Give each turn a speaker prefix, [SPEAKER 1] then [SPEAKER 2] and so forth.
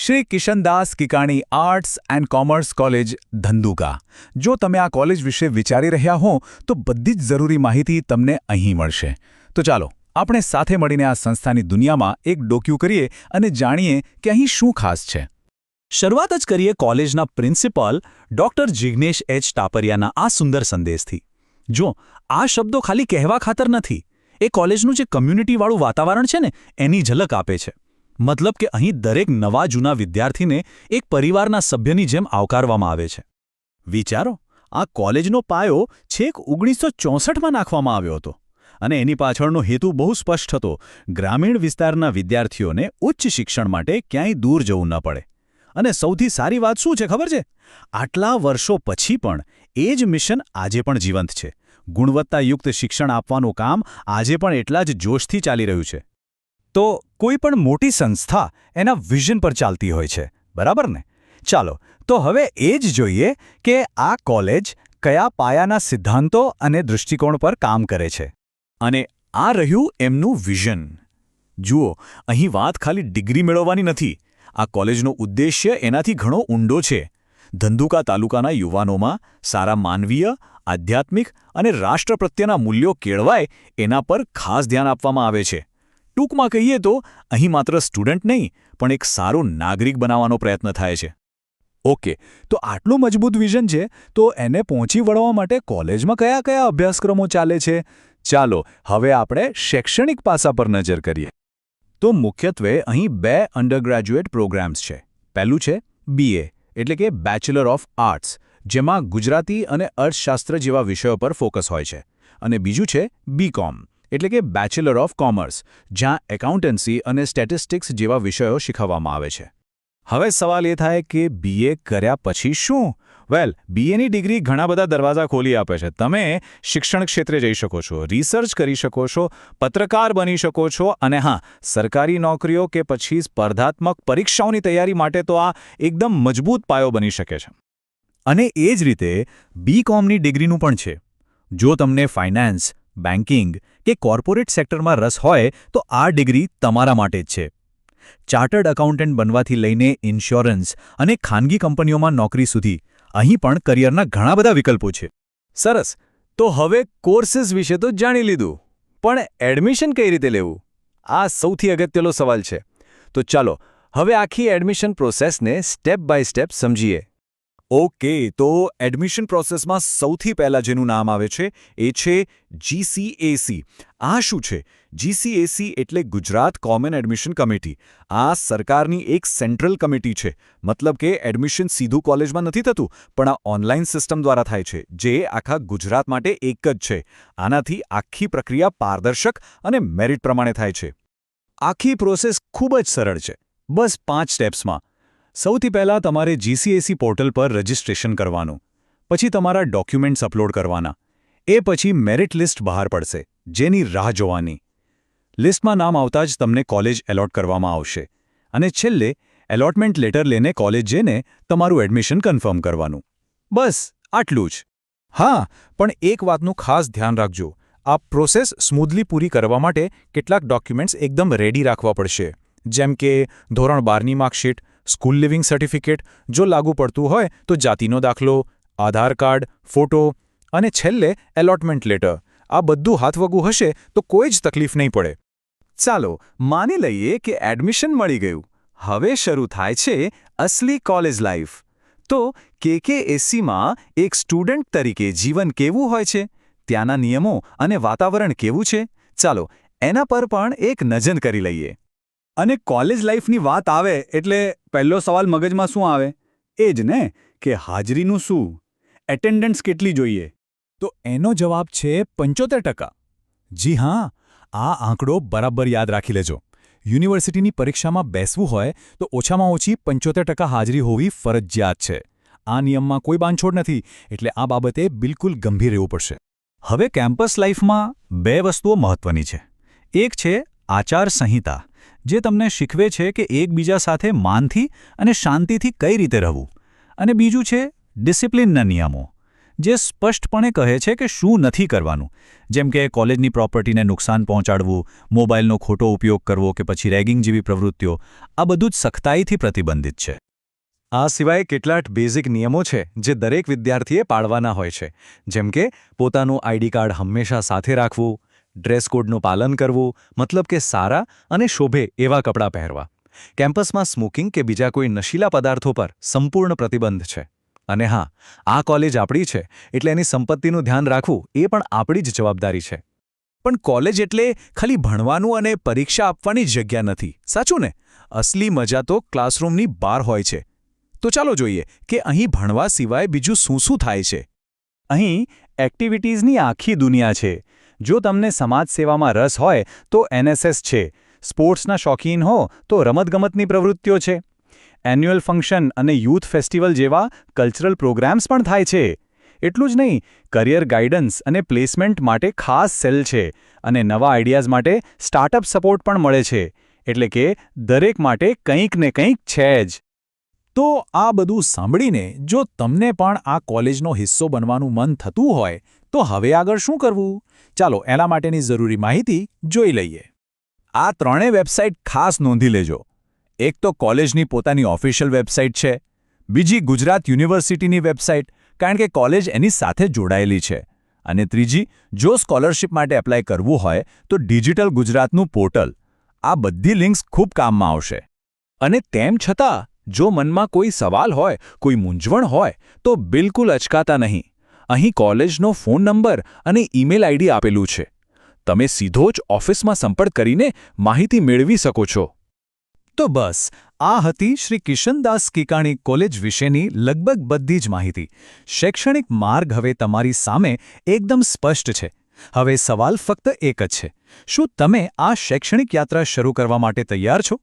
[SPEAKER 1] Shri Kishandas Kikani arts and commerce college Dhandhuka. જો તમે આ કોલેજ વિશે વિચારી રહ્યા હો તો બધી જ જરૂરી માહિતી તમને અહીં મળશે. તો ચાલો આપણે સાથે મળીને આ સંસ્થાની દુનિયામાં એક ડોક્યુ કરીએ અને જાણીએ કે અહીં શું ખાસ છે.
[SPEAKER 2] શરૂઆત જ કરીએ કોલેજના પ્રિન્સિપાલ ડોક્ટર જિગ્નેશ એચ ટાપરિયાના આ સુંદર સંદેશથી. જો આ શબ્દો ખાલી કહેવા ખાતર નથી, એ કોલેજનું જે કમ્યુનિટીવાળું વાતાવરણ છે ને એની ઝલક આપે છે. મતલબ કે અહીં દરેક નવા જૂના વિદ્યાર્થીને એક પરિવારના સભ્યની જેમ આવકારવામાં આવે છે. વિચારો, આ કોલેજનો પાયો છેક 1964માં નાખવામાં આવ્યો હતો અને એની પાછળનો હેતુ બહુ સ્પષ્ટ હતો: ગ્રામીણ વિસ્તારના વિદ્યાર્થીઓને ઉચ્ચ શિક્ષણ માટે ક્યાંય દૂર જવું ન પડે. અને સૌથી સારી વાત શું છે ખબર છે? આટલા વર્ષો પછી પણ એ જ મિશન આજે પણ જીવંત છે. ગુણવત્તાયુક્ત શિક્ષણ આપવાનું કામ આજે પણ એટલા જ જોશથી ચાલી રહ્યું છે. તો કોઈ પણ મોટી સંસ્થા એના વિઝન પર ચાલતી હોય છે, બરાબર ને? ચાલો તો હવે એ જ જોઈએ કે આ કોલેજ કયા પાયાના સિદ્ધાંતો અને દૃષ્ટિકોણ પર કામ કરે છે. અને આ રહ્યું એમનું વિઝન. જુઓ, અહીં વાત ખાલી ડિગ્રી મેળવવાની નથી. આ કોલેજનો ઉદ્દેશ્ય એનાથી ઘણો ઊંડો છે. ધંધુકા તાલુકાના યુવાનોમાં સારા માનવીય, આધ્યાત્મિક અને રાષ્ટ્ર પ્રત્યેના મૂલ્યો કેળવાય એના પર ખાસ ધ્યાન આપવામાં આવે છે. ટૂંકમાં કહીએ તો અહીં માત્ર સ્ટુડન્ટ નહીં પણ એક સારો નાગરિક બનાવવાનો પ્રયત્ન થાય છે. ઓકે, તો આટલું મજબૂત વિઝન છે, તો એને પહોંચી વળવા માટે કોલેજમાં કયા કયા અભ્યાસક્રમો ચાલે છે? ચાલો હવે આપણે શૈક્ષણિક પાસા પર નજર કરીએ. તો મુખ્યત્વે અહીં 2 અંડરગ્રેજ્યુએટ પ્રોગ્રામ્સ છે. પહેલું છે BA એટલે કે બેચલર ઓફ આર્ટ્સ, જેમાં ગુજરાતી અને અર્થશાસ્ત્ર જેવા વિષયો પર ફોકસ હોય છે. અને બીજું છે BCom એટલે કે બેચલર ઓફ કોમર્સ, જ્યાં એકાઉન્ટન્સી અને સ્ટેટિસ્ટિક્સ જેવા વિષયો શીખવવામાં આવે છે. હવે સવાલ એ થાય કે BA કર્યા પછી શું? વેલ, BAની ડિગ્રી ઘણા બધા દરવાજા ખોલી આપે છે. તમે શિક્ષણ ક્ષેત્રે જઈ શકો છો, રિસર્ચ કરી શકો છો, પત્રકાર બની શકો છો અને હા, સરકારી નોકરીઓ કે પછી સ્પર્ધાત્મક પરીક્ષાઓની તૈયારી માટે તો આ એકદમ મજબૂત પાયો બની શકે છે. અને એ જ રીતે BComની ડિગ્રીનું પણ છે. જો તમને ફાઇનાન્સ, બેન્કિંગ કે કોર્પોરેટ સેક્ટરમાં રસ હોય તો આ ડિગ્રી તમારા માટે જ છે. ચાર્ટર્ડ એકાઉન્ટન્ટ બનવાથી લઈને ઇન્સ્યોરન્સ અને ખાનગી કંપનીઓમાં નોકરી સુધી અહીં પણ કરિયરના ઘણા બધા વિકલ્પો છે. સરસ, તો હવે કોર્સીસ વિશે તો જાણી લીધું, પણ એડમિશન કઈ રીતે લેવું? આ સૌથી અગત્યનો સવાલ છે. તો ચાલો હવે આખી એડમિશન પ્રોસેસને સ્ટેપ બાય સ્ટેપ સમજીએ. ઓકે, તો એડમિશન પ્રોસેસમાં સૌથી પહેલાં જેનું નામ આવે છે એ છે GCAC. આ શું છે? GCAC એટલે ગુજરાત કોમન એડમિશન કમિટી. આ સરકારની એક સેન્ટ્રલ કમિટી છે. મતલબ કે એડમિશન સીધું કોલેજમાં નથી થતું, પણ આ ઓનલાઈન સિસ્ટમ દ્વારા થાય છે, જે આખા ગુજરાત માટે એક જ છે. આનાથી આખી પ્રક્રિયા પારદર્શક અને મેરિટ પ્રમાણે થાય છે. આખી પ્રોસેસ ખૂબ જ સરળ છે, બસ 5 સ્ટેપ્સમાં. સૌથી પહેલાં તમારે GCAC પોર્ટલ પર રજિસ્ટ્રેશન કરવાનું. પછી તમારા ડોક્યુમેન્ટ્સ અપલોડ કરવાના. એ પછી મેરિટ લિસ્ટ બહાર પડશે, જેની રાહ જોવાની. લિસ્ટમાં નામ આવતા જ તમને કોલેજ એલોટ કરવામાં આવશે. અને છેલ્લે એલોટમેન્ટ લેટર લઈને કોલેજ જઈને તમારું એડમિશન કન્ફર્મ કરવાનું. બસ આટલું જ. હા, પણ એક વાતનું ખાસ ધ્યાન રાખજો. આ પ્રોસેસ સ્મૂધલી પૂરી કરવા માટે કેટલાક ડોક્યુમેન્ટ્સ એકદમ રેડી રાખવા પડશે, જેમ કે ધોરણ 12ની માર્કશીટ, સ્કૂલ લિવિંગ સર્ટિફિકેટ, જો લાગુ પડતું હોય તો જાતિનો દાખલો, આધાર કાર્ડ, ફોટો અને છેલ્લે એલોટમેન્ટ લેટર. આ બધું હાથવગું હશે તો કોઈ જ તકલીફ નહીં પડે. ચાલો માની લઈએ કે એડમિશન મળી ગયું. હવે શરૂ થાય છે અસલી કોલેજ લાઈફ. તો KKACમાં એક સ્ટુડન્ટ તરીકે જીવન કેવું હોય છે? ત્યાંના નિયમો અને વાતાવરણ કેવું છે? ચાલો એના પર પણ એક નજર કરી લઈએ. અને કોલેજ લાઈફની વાત આવે એટલે પહેલો સવાલ મગજમાં શું આવે? એ જ ને કે હાજરીનું શું? એટેન્ડન્સ કેટલી જોઈએ? તો એનો જવાબ છે 75%. જી હા, આ આંકડો બરાબર યાદ રાખી લેજો. યુનિવર્સિટીની પરીક્ષામાં બેસવું હોય તો ઓછામાં ઓછી 75% હાજરી હોવી ફરજિયાત છે. આ નિયમમાં કોઈ બાંધછોડ નથી, એટલે આ બાબતે બિલકુલ ગંભીર રહેવું પડશે. હવે કેમ્પસ લાઈફમાં 2 વસ્તુઓ મહત્વની છે. એક છે આચાર સંહિતા, જે તમને શીખવે છે કે એકબીજા સાથે માનથી અને શાંતિથી કઈ રીતે રહેવું. અને બીજું છે ડિસિપ્લિનના નિયમો, જે સ્પષ્ટપણે કહે છે કે શું નથી કરવાનું, જેમ કે કોલેજની પ્રોપર્ટીને નુકસાન પહોંચાડવું, મોબાઈલનો ખોટો ઉપયોગ કરવો કે પછી રેગિંગ જેવી પ્રવૃત્તિઓ, આ બધું જ સખ્તાઈથી પ્રતિબંધિત છે.
[SPEAKER 3] આ સિવાય કેટલાક બેઝિક નિયમો છે જે દરેક વિદ્યાર્થીએ પાળવાના હોય છે, જેમ કે પોતાનું આઈડી કાર્ડ હંમેશા સાથે રાખવું, ડ્રેસ કોડનું પાલન કરવું, મતલબ કે સારા અને શોભે એવા કપડાં પહેરવા. કેમ્પસમાં સ્મોકિંગ કે બીજા કોઈ નશીલા પદાર્થો પર સંપૂર્ણ પ્રતિબંધ છે. અને હા, આ કોલેજ આપણી છે એટલે એની સંપત્તિનું ધ્યાન રાખવું એ પણ આપણી જ જવાબદારી છે.
[SPEAKER 1] પણ કોલેજ એટલે ખાલી ભણવાનું અને પરીક્ષા આપવાની જગ્યા નથી, સાચું ને? અસલી મજા તો ક્લાસરૂમની બહાર હોય છે. તો ચાલો જોઈએ કે અહીં ભણવા સિવાય બીજું શું શું થાય છે.
[SPEAKER 2] અહીં એક્ટિવિટીઝની આખી દુનિયા છે. જો તમને સમાજ સેવામાં રસ હોય તો એનએસએસ છે, સ્પોર્ટ્સના શોખીન હો તો રમતગમતની પ્રવૃત્તિઓ છે. એન્યુઅલ ફંક્શન અને યુથ ફેસ્ટિવલ જેવા કલ્ચરલ પ્રોગ્રામ્સ પણ થાય છે. એટલું જ નહીં, કરિયર ગાઈડન્સ અને પ્લેસમેન્ટ માટે ખાસ સેલ છે અને નવા આઈડિયાઝ માટે સ્ટાર્ટઅપ સપોર્ટ પણ મળે છે. એટલે કે દરેક માટે કંઈક ને કંઈક છે જ.
[SPEAKER 1] તો આ બધું સાંભળીને જો તમને પણ આ કોલેજનો હિસ્સો બનવાનું મન થતું હોય તો હવે આગળ શું કરવું? ચાલો એના માટેની જરૂરી માહિતી જોઈ લઈએ. આ ત્રણેય વેબસાઇટ ખાસ નોંધી લેજો. એક તો કોલેજની પોતાની ઓફિશિયલ વેબસાઇટ છે, બીજી ગુજરાત યુનિવર્સિટીની વેબસાઇટ, કારણ કે કોલેજ એની સાથે જોડાયેલી છે, અને ત્રીજી, જો સ્કોલરશિપ માટે એપ્લાય કરવું હોય તો ડિજિટલ ગુજરાતનું પોર્ટલ. આ બધી લિંક્સ ખૂબ કામમાં આવશે. અને તેમ છતાં જો મનમાં કોઈ સવાલ હોય, કોઈ મૂંઝવણ હોય તો બિલકુલ અચકાતા નહીં. અહીં કોલેજનો ફોન નંબર અને ઈમેલ આઈડી આપેલું છે. તમે સીધો જ ઓફિસમાં સંપર્ક કરીને માહિતી મેળવી શકો છો.
[SPEAKER 2] તો બસ, આ હતી શ્રી કિશનદાસ કિકાણી કોલેજ વિશેની લગભગ બધી જ માહિતી. શૈક્ષણિક માર્ગ હવે તમારી સામે એકદમ સ્પષ્ટ છે. હવે સવાલ ફક્ત એક જ છે: શું તમે આ શૈક્ષણિક યાત્રા શરૂ કરવા માટે તૈયાર છો?